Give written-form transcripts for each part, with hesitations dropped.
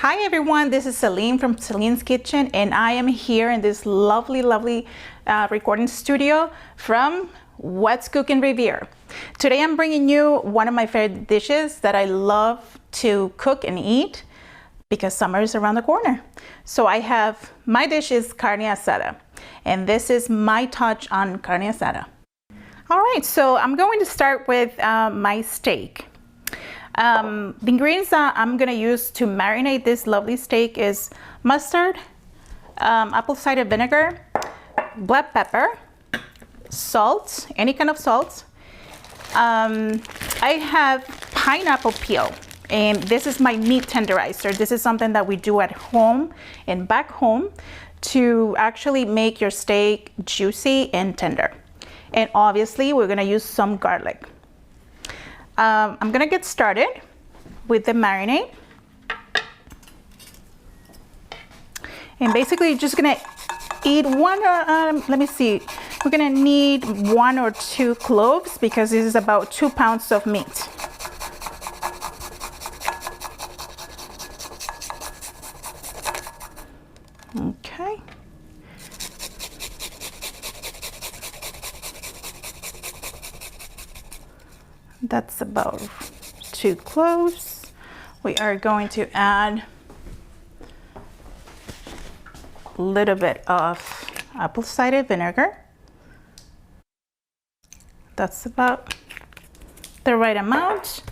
Hi everyone, this is Selene from Selene's Kitchen, and I am here in this lovely recording studio from What's Cooking Revere. Today I'm bringing you one of my favorite dishes that I love to cook and eat because summer is around the corner. So I have, my dish is Carne Asada, and this is my touch on Carne Asada. All right, so I'm going to start with my steak. The ingredients that I'm gonna use to marinate this lovely steak is mustard, apple cider vinegar, black pepper, salt, any kind of salt. I have pineapple peel, and this is my meat tenderizer. This is something that we do at home and back home to actually make your steak juicy and tender. And obviously we're gonna use some garlic. I'm gonna get started with the marinade. And basically you're just gonna eat one, let me see, we're gonna need 1 or 2 cloves because this is about 2 pounds of meat. Okay. That's about 2 cloves. We are going to add a little bit of apple cider vinegar. That's about the right amount.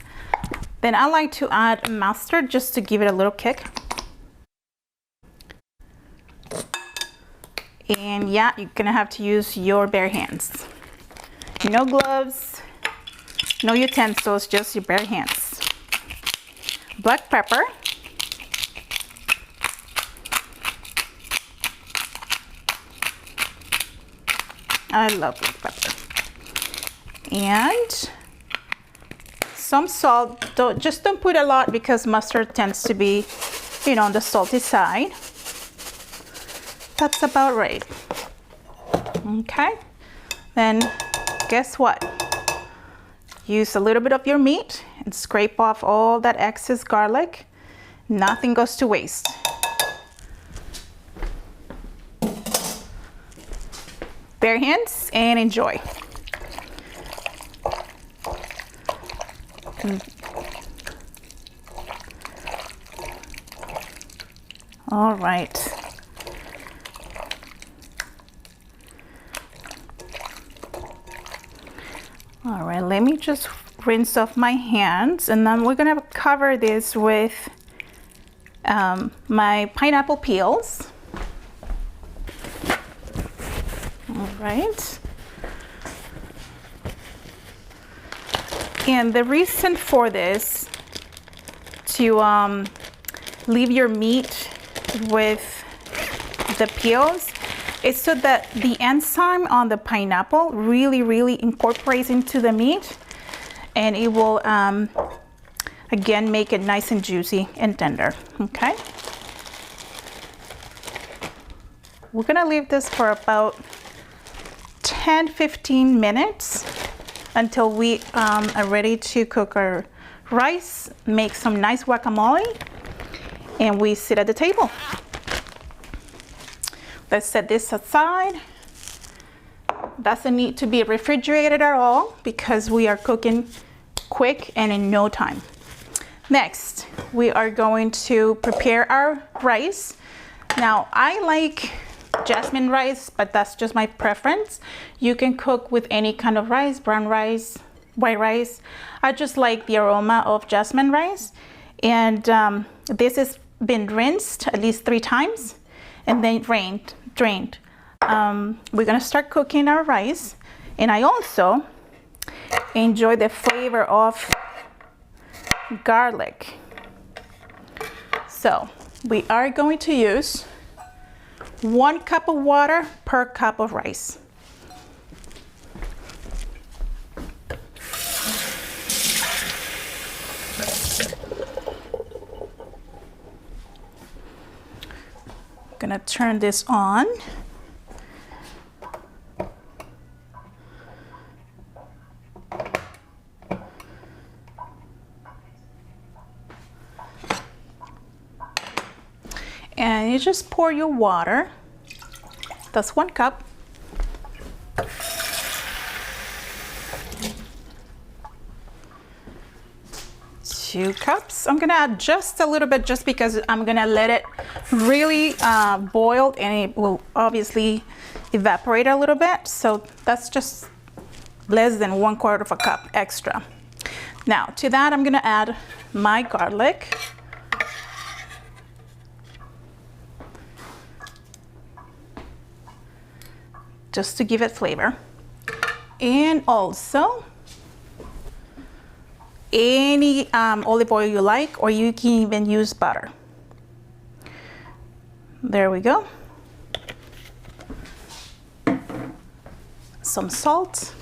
Then I like to add mustard just to give it a little kick. And yeah, you're gonna have to use your bare hands. No gloves, no utensils, just your bare hands. Black pepper. I love black pepper. And some salt. Just don't put a lot because mustard tends to be, on the salty side. That's about right. Okay. Then guess what? Use a little bit of your meat and scrape off all that excess garlic. Nothing goes to waste. Bare hands and enjoy. All right. All right, let me just rinse off my hands, and then we're gonna cover this with my pineapple peels. All right. And the reason for this, to leave your meat with the peels, is so that the enzyme on the pineapple really incorporates into the meat, and it will again make it nice and juicy and tender. Okay, we're gonna leave this for about 10-15 minutes until we are ready to cook our rice, make some nice guacamole, and we sit at the table. Let's set this aside. Doesn't need to be refrigerated at all because we are cooking quick and in no time. Next, we are going to prepare our rice. Now, I like jasmine rice, but that's just my preference. You can cook with any kind of rice, brown rice, white rice. I just like the aroma of jasmine rice. And this has been rinsed at least 3 times and then drained. We're gonna start cooking our rice, and I also enjoy the flavor of garlic. So we are going to use 1 cup of water per cup of rice. Gonna turn this on. you just pour your water. That's 1 cup. Two cups. I'm gonna add just a little bit just because I'm gonna let it really boil, and it will obviously evaporate a little bit. So that's just less than 1/4 of a cup extra. Now to that I'm gonna add my garlic. Just to give it flavor. And also any olive oil you like, or you can even use butter. There we go. Some salt.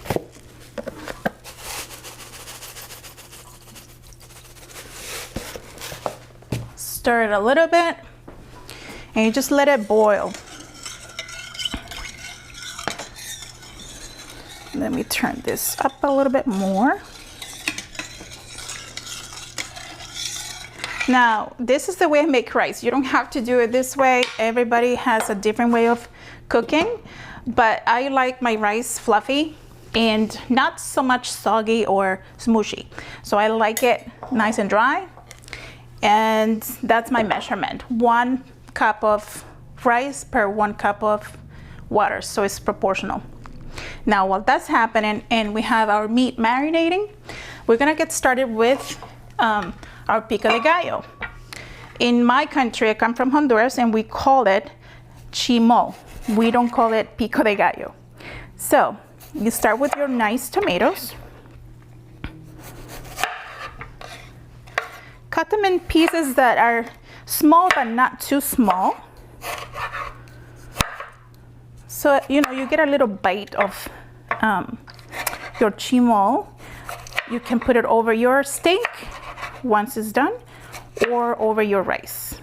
Stir it a little bit, and you just let it boil. Let me turn this up a little bit more. Now, this is the way I make rice. You don't have to do it this way. Everybody has a different way of cooking, but I like my rice fluffy and not so much soggy or smooshy. So I like it nice and dry, and that's my measurement. 1 cup of rice per 1 cup of water, so it's proportional. Now, while that's happening and we have our meat marinating, we're gonna get started with our pico de gallo. In my country, I come from Honduras, and we call it chimol. We don't call it pico de gallo. So you start with your nice tomatoes. Cut them in pieces that are small but not too small. So, you know, you get a little bite of your chimol. You can put it over your steak once it's done, or over your rice.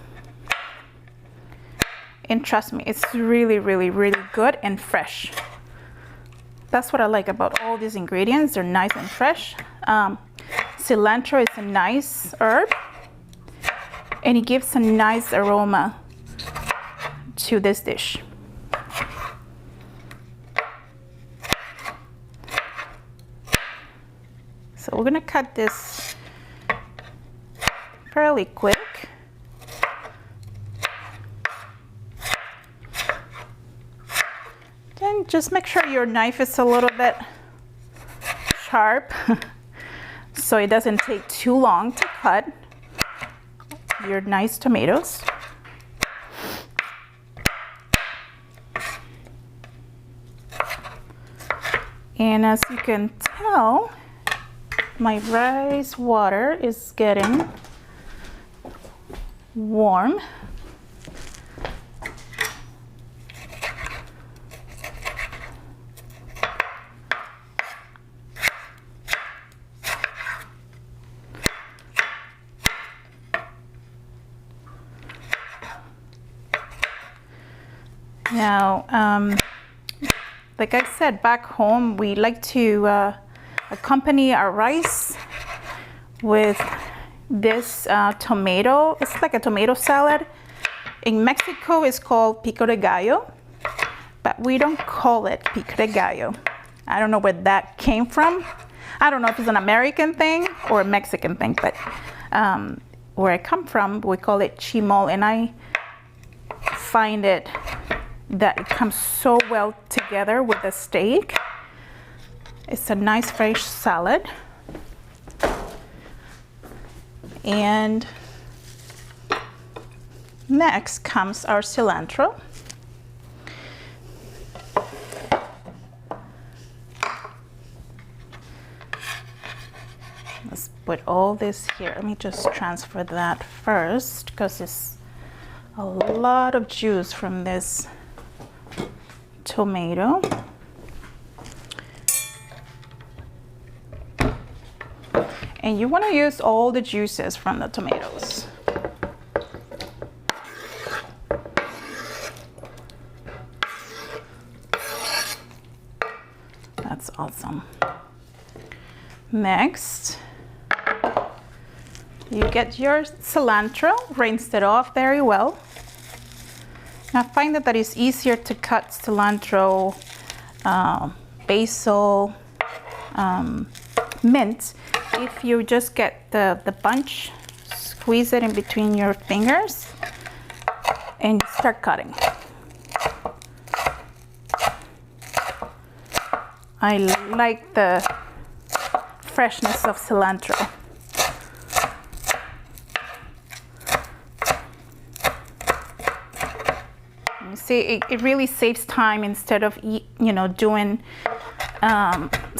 And trust me, it's really, really, really good and fresh. That's what I like about all these ingredients. They're nice and fresh. Cilantro is a nice herb, and it gives a nice aroma to this dish. So we're gonna cut this fairly quick. Then just make sure your knife is a little bit sharp so it doesn't take too long to cut your nice tomatoes. And as you can tell, my rice water is getting warm. Now, like I said, back home, we like to accompany our rice with this tomato. It's like a tomato salad. In Mexico, it's called pico de gallo, but we don't call it pico de gallo. I don't know where that came from. I don't know if it's an American thing or a Mexican thing, but where I come from, we call it chimol, and I find it that it comes so well together with the steak. It's a nice fresh salad. And next comes our cilantro. Let's put all this here. Let me just transfer that first, because it's a lot of juice from this tomato. And you want to use all the juices from the tomatoes. That's awesome. Next, you get your cilantro, rinsed it off very well. I find that it's easier to cut cilantro, basil, mint if you just get the bunch, squeeze it in between your fingers, and start cutting. I like the freshness of cilantro. You see, it really saves time instead of doing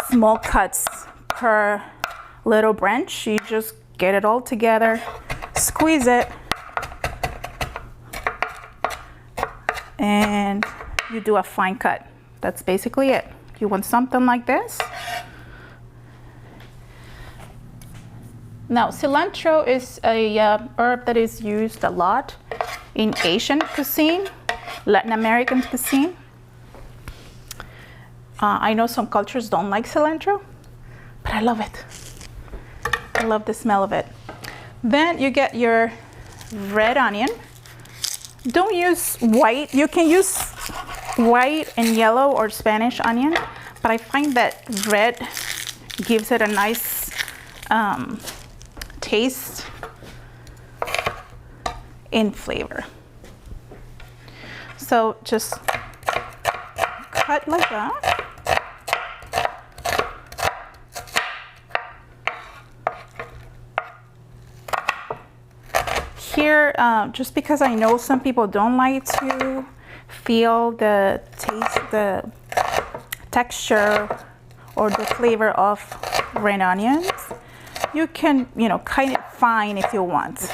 small cuts per little branch. You just get it all together, squeeze it, and you do a fine cut. That's basically it. You want something like this. Now, cilantro is a herb that is used a lot in Asian cuisine, Latin American cuisine. I know some cultures don't like cilantro, but I love it. I love the smell of it. Then you get your red onion. Don't use white. You can use white and yellow or Spanish onion, but I find that red gives it a nice taste and flavor. So just cut like that. Here, just because I know some people don't like to feel the taste, the texture or the flavor of red onions, you can, cut it fine if you want.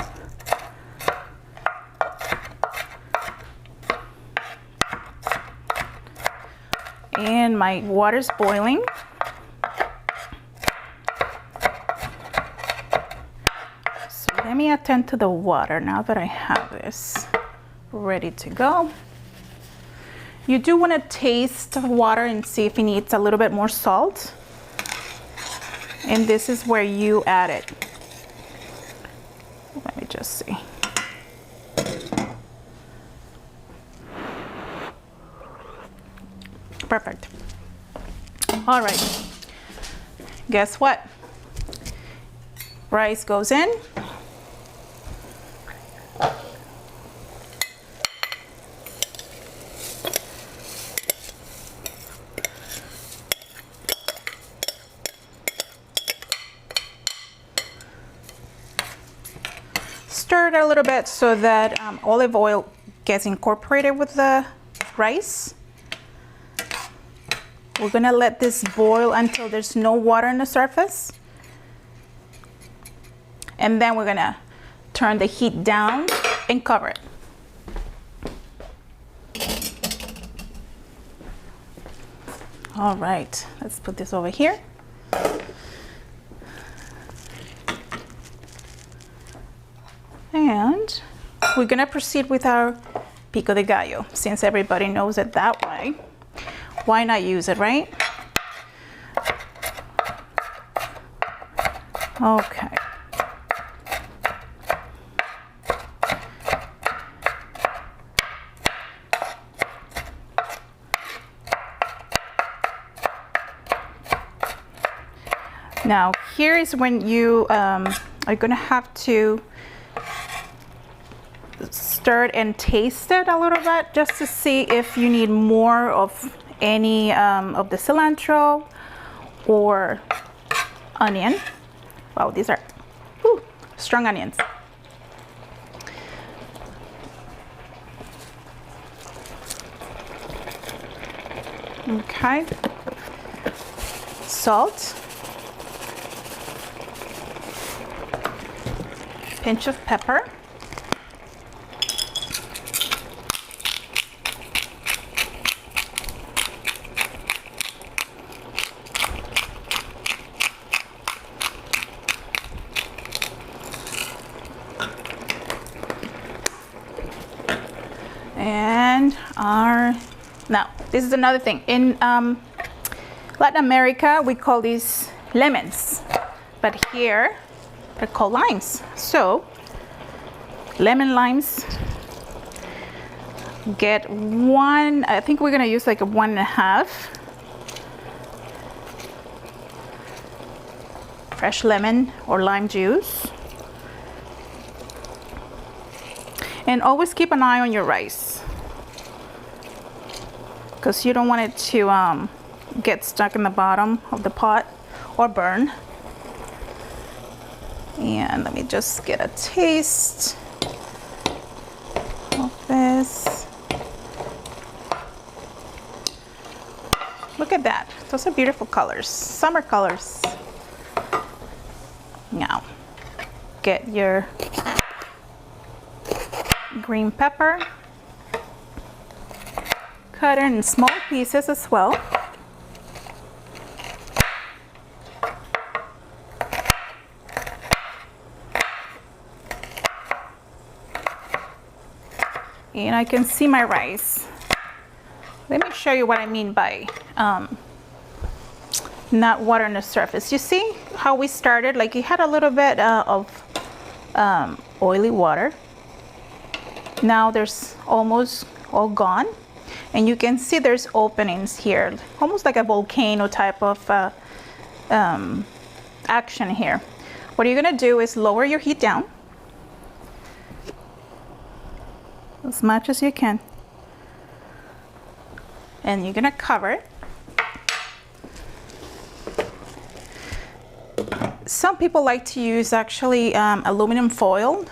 And my water's boiling. So let me attend to the water now that I have this ready to go. You do want to taste the water and see if it needs a little bit more salt. And this is where you add it. Let me just see. Perfect. All right. Guess what? Rice goes in. Stir it a little bit so that olive oil gets incorporated with the rice. We're gonna let this boil until there's no water on the surface. And then we're gonna turn the heat down and cover it. All right, let's put this over here. And we're gonna proceed with our pico de gallo. Since everybody knows it that way, why not use it, right? Okay. Now, here is when you are gonna have to stir it and taste it a little bit just to see if you need more of any of the cilantro or onion. Wow, these are strong onions. Okay. Salt. Pinch of pepper. And now this is another thing in Latin America we call these lemons, but here they're called limes. So lemon limes, Get one, I think we're gonna use like a 1.5 fresh lemon or lime juice. And always keep an eye on your rice, because you don't want it to get stuck in the bottom of the pot or burn. And let me just get a taste of this. Look at that. Those are beautiful colors, summer colors. Now, get your green pepper. Cut it in small pieces as well. And I can see my rice. Let me show you what I mean by not water on the surface. You see how we started? Like it had a little bit of oily water. Now there's almost all gone. And you can see there's openings here, almost like a volcano type of action here. What you're gonna do is lower your heat down as much as you can. And you're gonna cover it. Some people like to use actually aluminum foil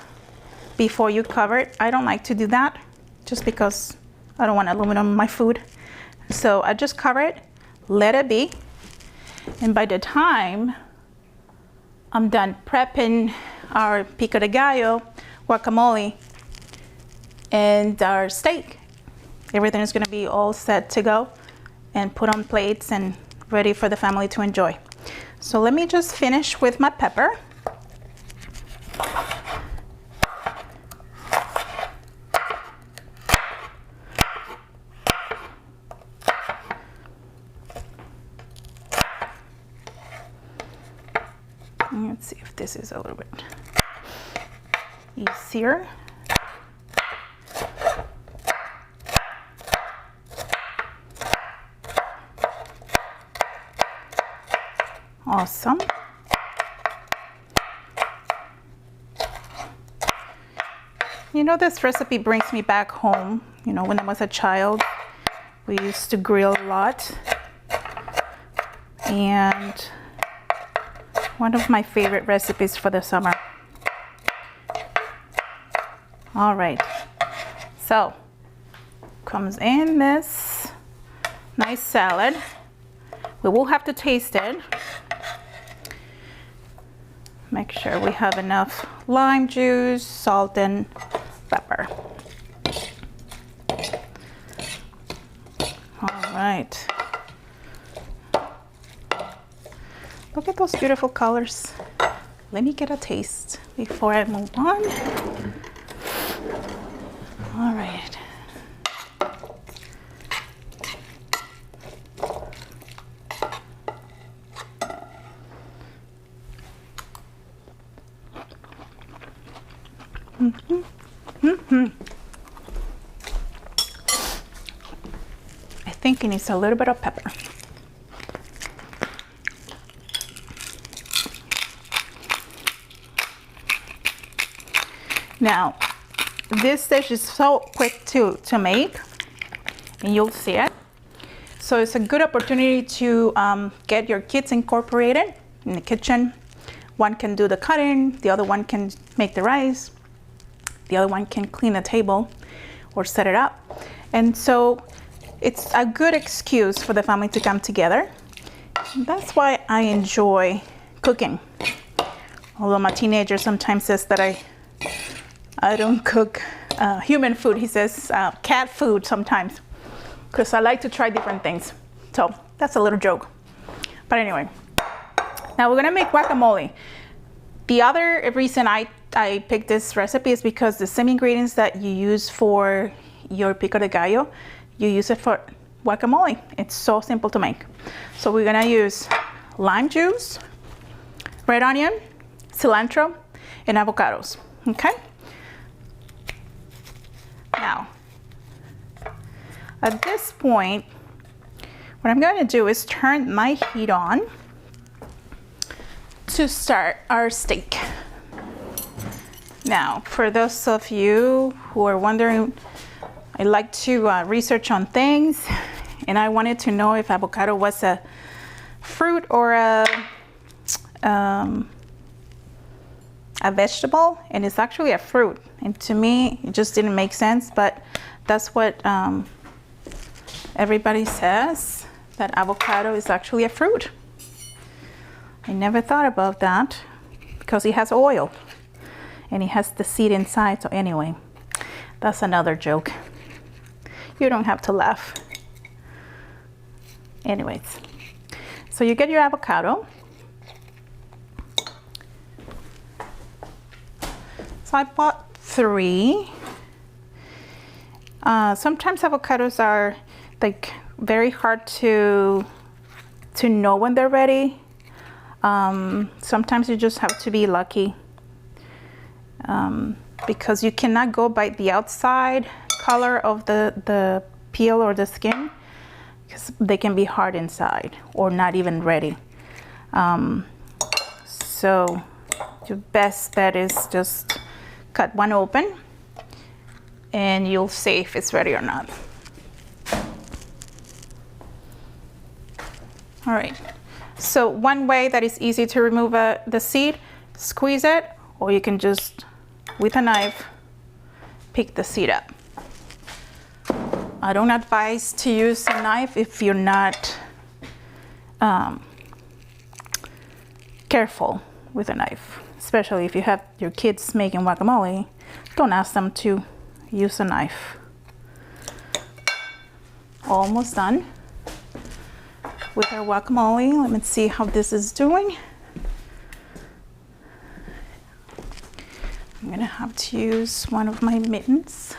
before you cover it. I don't like to do that just because I don't want aluminum in my food. So I just cover it, let it be. And by the time I'm done prepping our pico de gallo, guacamole, and our steak, everything is gonna be all set to go and put on plates and ready for the family to enjoy. So let me just finish with my pepper. Let's see if this is a little bit easier. Awesome. You know, this recipe brings me back home. You know, when I was a child, we used to grill a lot. And one of my favorite recipes for the summer. All right, so comes in this nice salad. We will have to taste it. Make sure we have enough lime juice, salt, and pepper. All right. Look at those beautiful colors. Let me get a taste before I move on. All right. I think it needs a little bit of pepper. Now, this dish is so quick to make, and you'll see it. So it's a good opportunity to get your kids incorporated in the kitchen. One can do the cutting, the other one can make the rice, the other one can clean the table or set it up. And so it's a good excuse for the family to come together. And that's why I enjoy cooking. Although my teenager sometimes says that I don't cook human food. He says cat food sometimes, because I like to try different things. So that's a little joke. But anyway, now we're gonna make guacamole. The other reason I picked this recipe is because the same ingredients that you use for your pico de gallo, you use it for guacamole. It's so simple to make. So we're gonna use lime juice, red onion, cilantro, and avocados, okay? Now, At this point, what I'm going to do is turn my heat on to start our steak. Now, for those of you who are wondering, I like to research on things, and I wanted to know if avocado was a fruit or a vegetable, and it's actually a fruit. And to me, it just didn't make sense, but that's what everybody says, that avocado is actually a fruit. I never thought about that because it has oil and it has the seed inside. So anyway, that's another joke. You don't have to laugh. Anyways, so you get your avocado. So I bought 3. Sometimes avocados are like very hard to know when they're ready. Sometimes you just have to be lucky, because you cannot go by the outside color of the peel or the skin, because they can be hard inside or not even ready. So your best bet is just cut one open and you'll see if it's ready or not. All right, so one way that is easy to remove the seed, squeeze it, or you can just, with a knife, pick the seed up. I don't advise to use a knife if you're not careful with a knife, especially if you have your kids making guacamole. Don't ask them to use a knife. Almost done with our guacamole. Let me see how this is doing. I'm gonna have to use one of my mittens.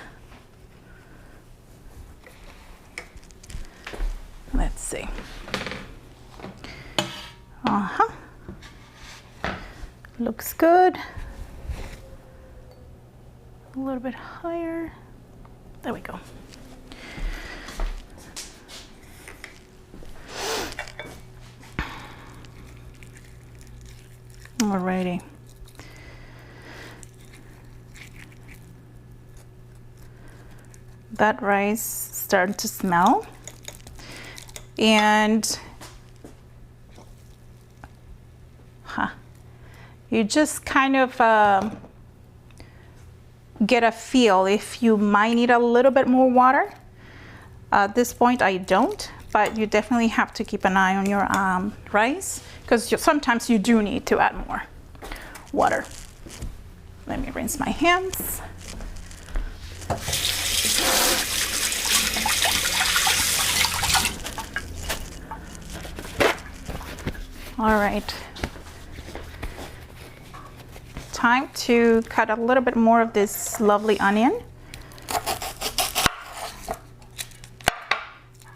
Let's see. Looks good. A little bit higher. There we go. Alrighty. That rice started to smell, and you just kind of get a feel if you might need a little bit more water. At this point I don't, but you definitely have to keep an eye on your rice, because sometimes you do need to add more water. Let me rinse my hands. All right, time to cut a little bit more of this lovely onion.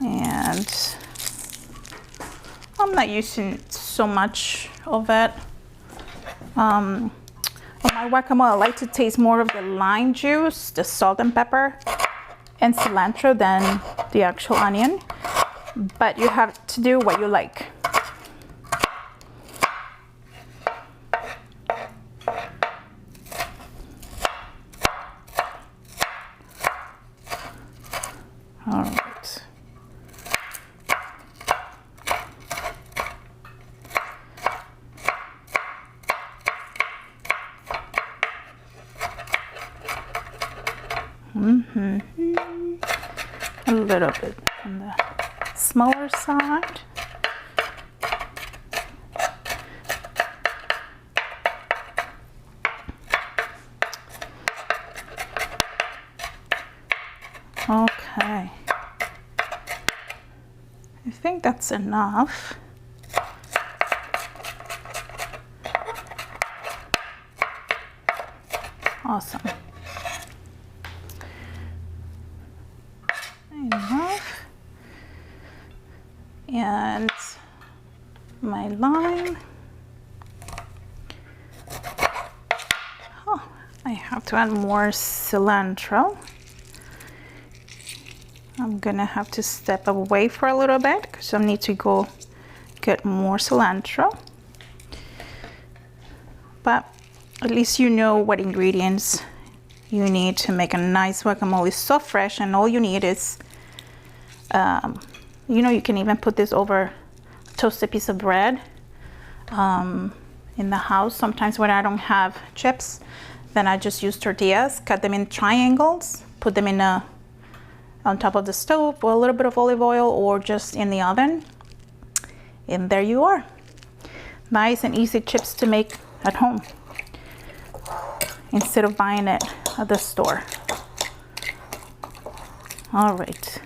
And I'm not using so much of it. On my guacamole, I like to taste more of the lime juice, the salt and pepper, and cilantro than the actual onion. But you have to do what you like. All right. A little bit on the smaller side. Okay. I think that's enough. Awesome. Enough. And my lime. Oh, I have to add more cilantro. I'm gonna have to step away for a little bit because I need to go get more cilantro. But at least you know what ingredients you need to make a nice guacamole. So fresh, and all you need is, you know, you can even put this over a toasted piece of bread in the house. Sometimes when I don't have chips, then I just use tortillas, cut them in triangles, put them in on top of the stove with a little bit of olive oil or just in the oven. And there you are. Nice and easy chips to make at home instead of buying it at the store. All right.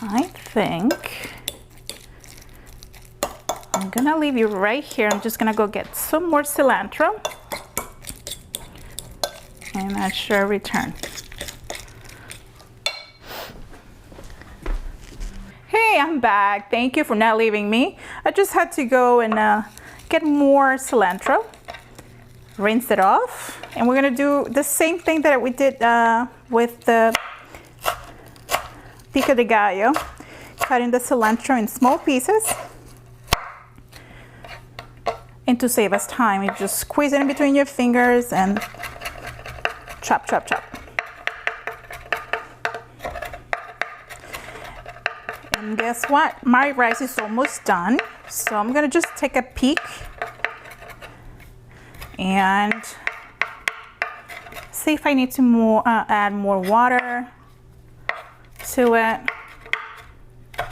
I think I'm gonna leave you right here. I'm just gonna go get some more cilantro and I shall return. Hey, I'm back. Thank you for not leaving me. I just had to go and get more cilantro, rinse it off, and we're gonna do the same thing that we did with the Pico de Gallo, cutting the cilantro in small pieces. And to save us time, you just squeeze it in between your fingers and chop, chop, chop. And guess what? My rice is almost done. So I'm gonna just take a peek and see if I need to add more water to it. I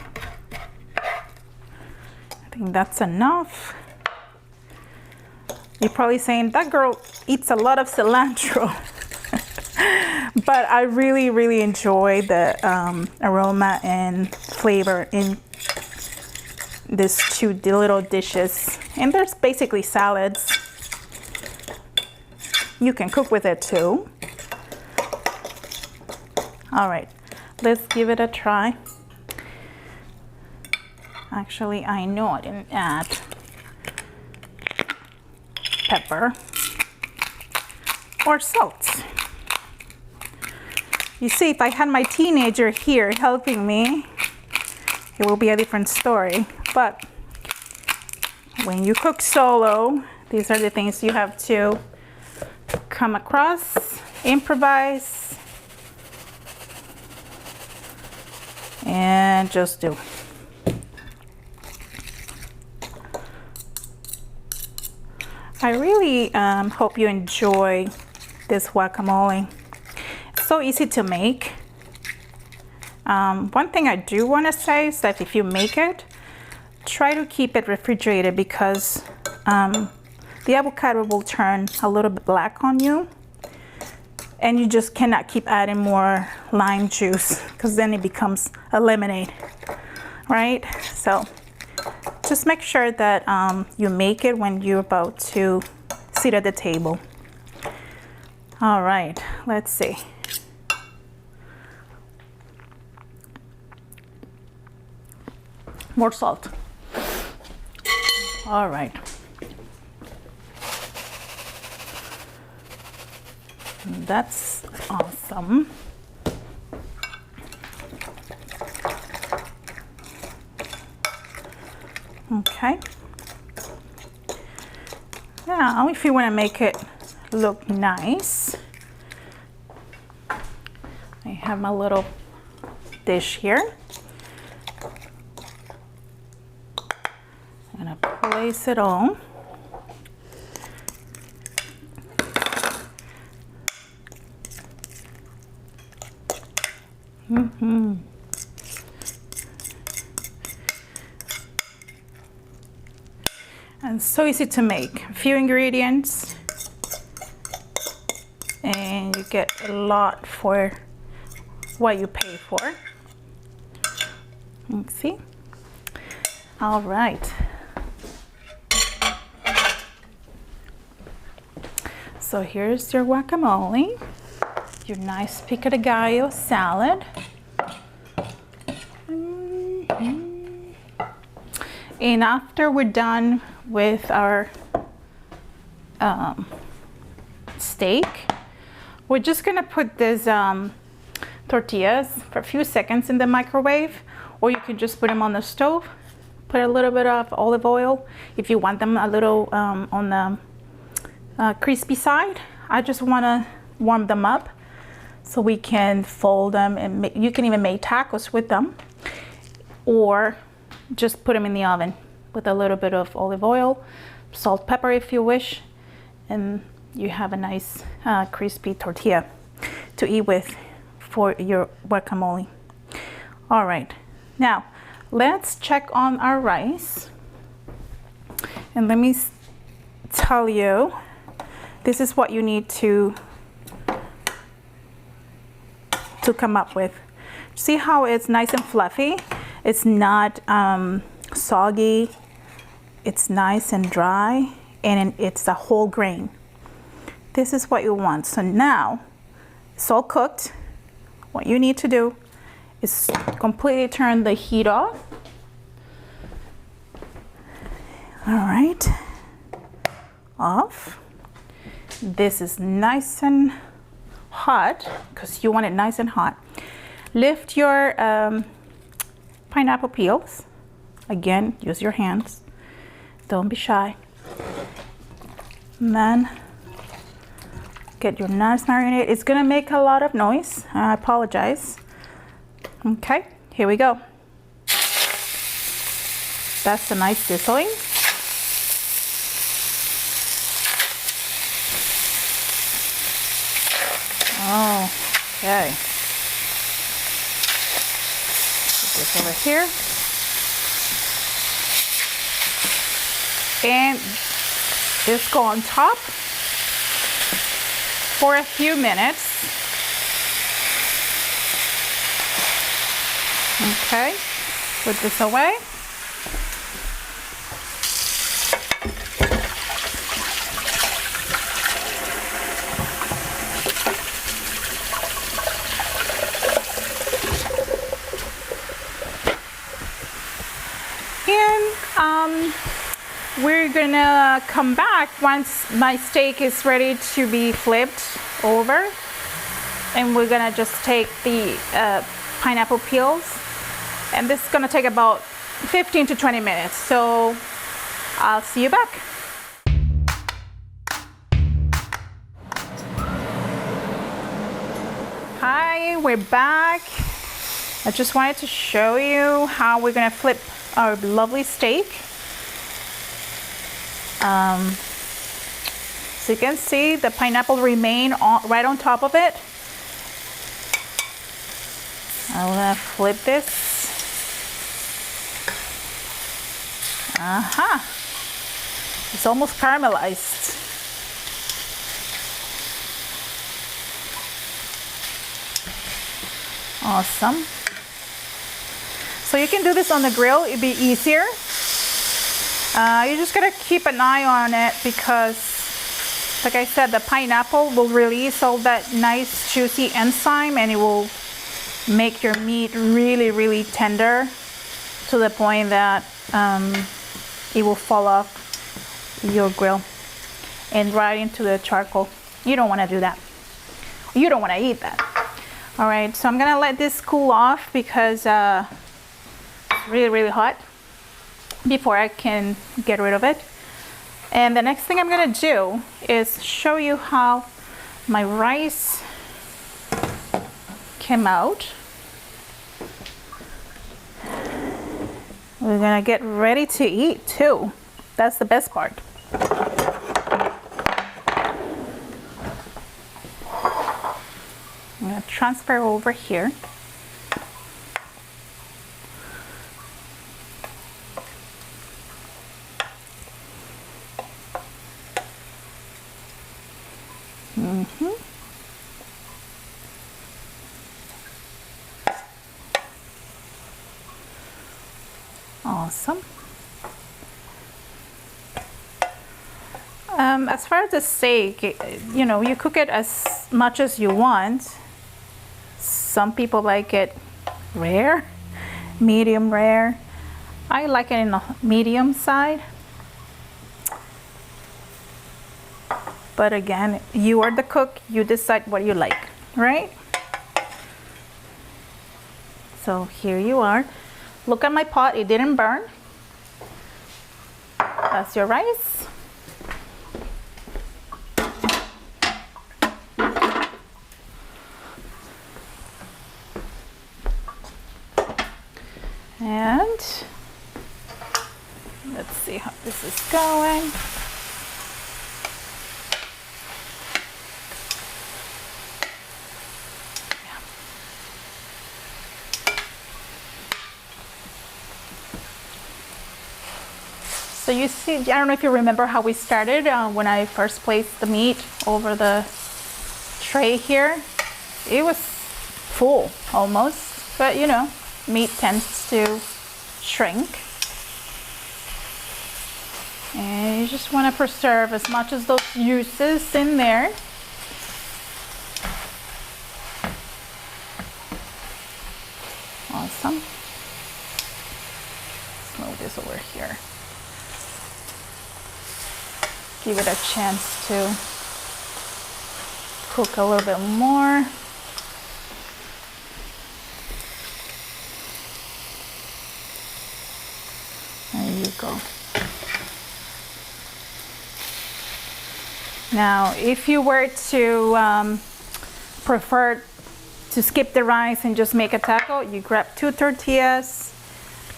think that's enough. You're probably saying, that girl eats a lot of cilantro. But I really, really enjoy the aroma and flavor in these two little dishes. And there's basically salads. You can cook with it too. All right, let's give it a try. Actually, I know I didn't add pepper or salt. You see, if I had my teenager here helping me, it will be a different story. But when you cook solo, these are the things you have to come across, improvise, and just do. I really hope you enjoy this guacamole. It's so easy to make. One thing I do want to say is that if you make it, try to keep it refrigerated, because the avocado will turn a little bit black on you, and you just cannot keep adding more lime juice, because then it becomes a lemonade, right? So just make sure that you make it when you're about to sit at the table. All right, let's see. More salt. All right. That's awesome. Okay. Now, if you want to make it look nice, I have my little dish here. I'm gonna place it on. And so easy to make. A few ingredients and you get a lot for what you pay for. Let's see. All right. So here's your guacamole, your nice pico de gallo salad. And after we're done with our steak. We're just gonna put this tortillas for a few seconds in the microwave, or you can just put them on the stove. Put a little bit of olive oil if you want them a little on the crispy side. I just want to warm them up so we can fold them, and you can even make tacos with them, or just put them in the oven with a little bit of olive oil, salt, pepper if you wish, and you have a nice crispy tortilla to eat with for your guacamole. All right, now let's check on our rice, and let me tell you, this is what you need to come up with. See how it's nice and fluffy? It's not soggy, it's nice and dry, and it's a whole grain. This is what you want. So now it's all cooked. What you need to do is completely turn the heat off. All right, off. This is nice and hot because you want it nice and hot. Lift your pineapple peels. Again, use your hands. Don't be shy. And then get your nice marinade. It's gonna make a lot of noise. I apologize. Okay, here we go. That's a nice sizzling. Oh, okay. Put this over here. And just go on top for a few minutes. Okay, put this away. And we're gonna come back once my steak is ready to be flipped over, and we're gonna just take the pineapple peels, and this is gonna take about 15 to 20 minutes. So I'll see you back. Hi, we're back. I just wanted to show you how we're gonna flip our lovely steak. So you can see the pineapple remain right on top of it. I'm gonna flip this. Aha! It's almost caramelized. Awesome. So you can do this on the grill, it'd be easier. You just gotta keep an eye on it because, like I said, the pineapple will release all that nice juicy enzyme, and it will make your meat really, really tender to the point that it will fall off your grill and right into the charcoal. You don't want to do that. You don't want to eat that. All right, so I'm gonna let this cool off because it's really, really hot before I can get rid of it. And the next thing I'm gonna do is show you how my rice came out. We're gonna get ready to eat too. That's the best part. I'm gonna transfer over here. Awesome. As far as the steak, you know, you cook it as much as you want. Some people like it rare, medium rare. I like it in the medium side. But again, you are the cook, you decide what you like, right? So here you are. Look at my pot, it didn't burn. That's your rice. And let's see how this is going. So you see, I don't know if you remember how we started when I first placed the meat over the tray here. It was full almost, but you know, meat tends to shrink. And you just want to preserve as much as those juices in there. Awesome. Let's move this over here. Give it a chance to cook a little bit more. There you go. Now, if you were to prefer to skip the rice and just make a taco, you grab 2 tortillas,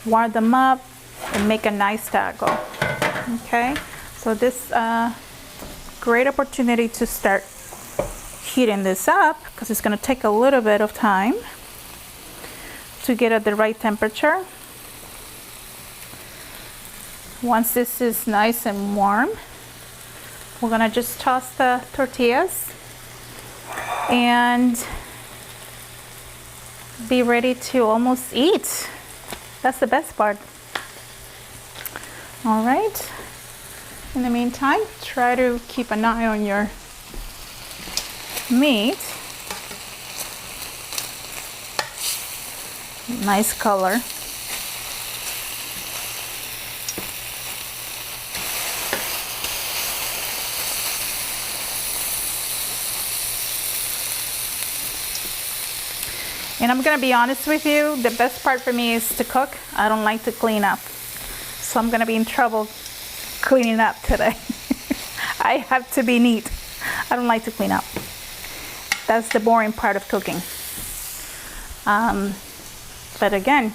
warm them up, and make a nice taco. Okay, so this great opportunity to start heating this up because it's going to take a little bit of time to get at the right temperature. Once this is nice and warm, we're gonna just toss the tortillas and be ready to almost eat. That's the best part. All right. In the meantime, try to keep an eye on your meat. Nice color. And I'm gonna be honest with you, the best part for me is to cook. I don't like to clean up. So I'm gonna be in trouble cleaning up today. I have to be neat. I don't like to clean up. That's the boring part of cooking. But again,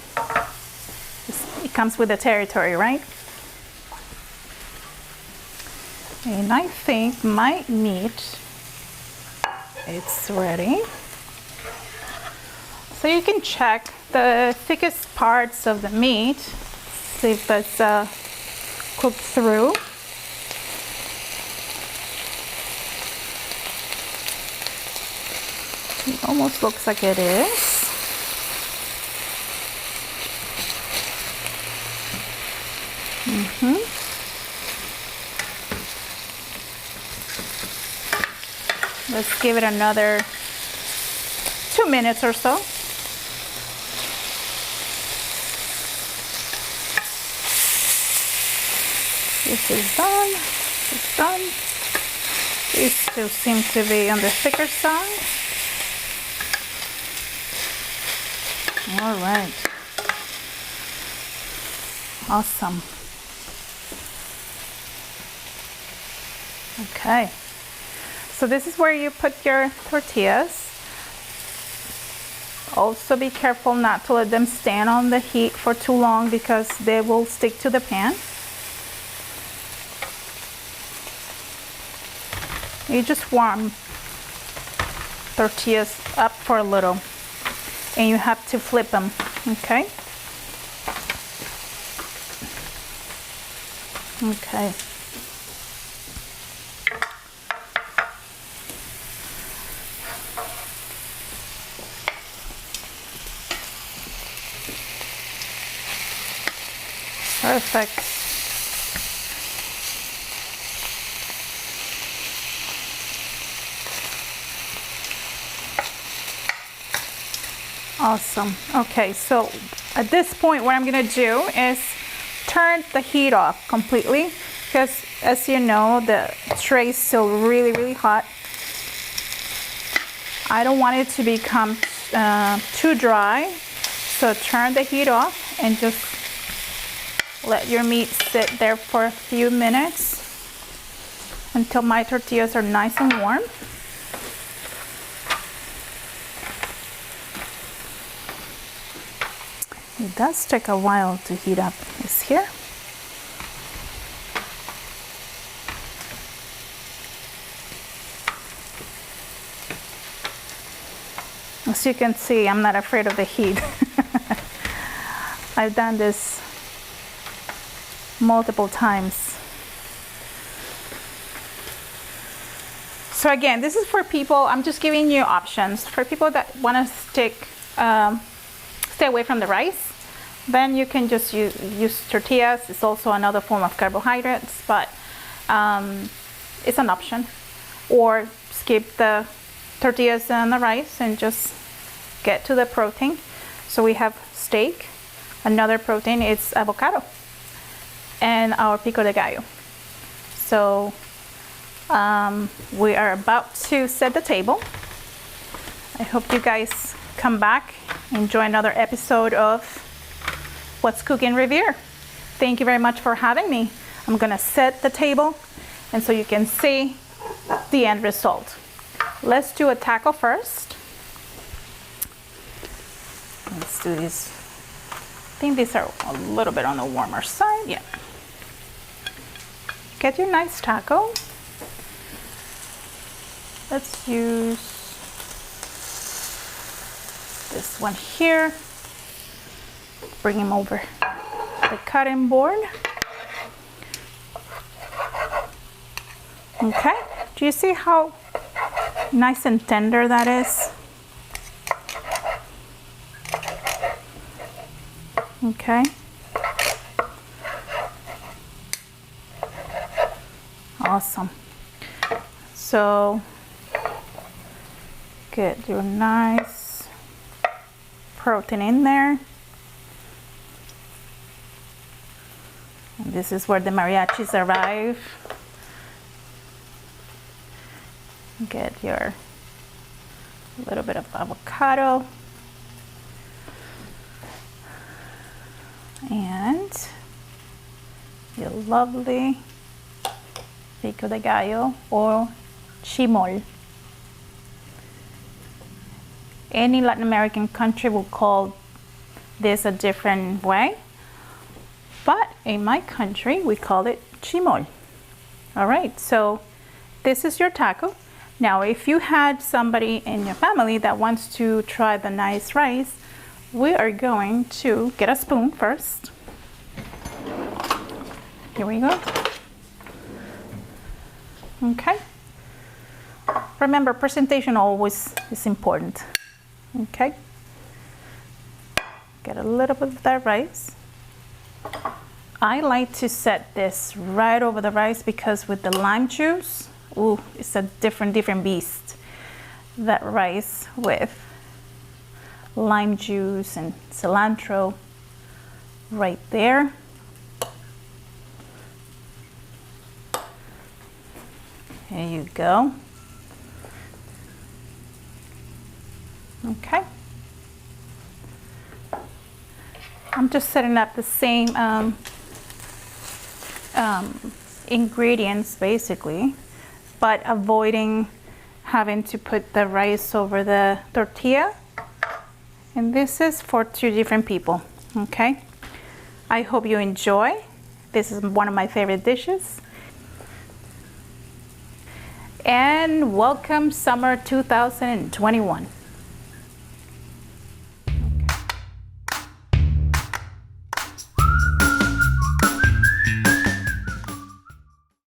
it comes with the territory, right? And I think my meat, it's ready. So you can check the thickest parts of the meat, see if it's cooked through. It almost looks like it is. Let's give it another 2 minutes or so. This is done. It's done. These two seem to be on the thicker side. All right. Awesome. Okay. So this is where you put your tortillas. Also be careful not to let them stand on the heat for too long because they will stick to the pan. You just warm tortillas up for a little and you have to flip them, okay? Okay. Perfect. Awesome. Okay, so at this point what I'm gonna do is turn the heat off completely because as you know, the tray is still really, really hot. I don't want it to become too dry, so turn the heat off and just let your meat sit there for a few minutes until my tortillas are nice and warm. It does take a while to heat up. It's here. As you can see, I'm not afraid of the heat. I've done this multiple times. So again, this is for people, I'm just giving you options. For people that want to stay away from the rice, then you can just use tortillas. It's also another form of carbohydrates, but it's an option. Or skip the tortillas and the rice and just get to the protein. So we have steak. Another protein is avocado. And our pico de gallo. So we are about to set the table. I hope you guys come back, enjoy another episode of What's Cooking Revere. Thank you very much for having me. I'm gonna set the table and so you can see the end result. Let's do a taco first. Let's do these. I think these are a little bit on the warmer side. Yeah. Get your nice taco. Let's use this one here. Bring him over the cutting board. Okay, do you see how nice and tender that is? Okay. Awesome. So get your nice protein in there. And this is where the mariachis arrive. Get your little bit of avocado. And your lovely pico de gallo or chimol. Any Latin American country will call this a different way, but in my country we call it chimol. All right, so this is your taco. Now if you had somebody in your family that wants to try the nice rice, we are going to get a spoon first. Here we go. Okay. Remember, presentation always is important. Okay. Get a little bit of that rice. I like to set this right over the rice because with the lime juice, ooh, it's a different beast. That rice with lime juice and cilantro right there. There you go. Okay. I'm just setting up the same ingredients basically, but avoiding having to put the rice over the tortilla. And this is for 2 different people, okay? I hope you enjoy. This is one of my favorite dishes. And welcome summer 2021.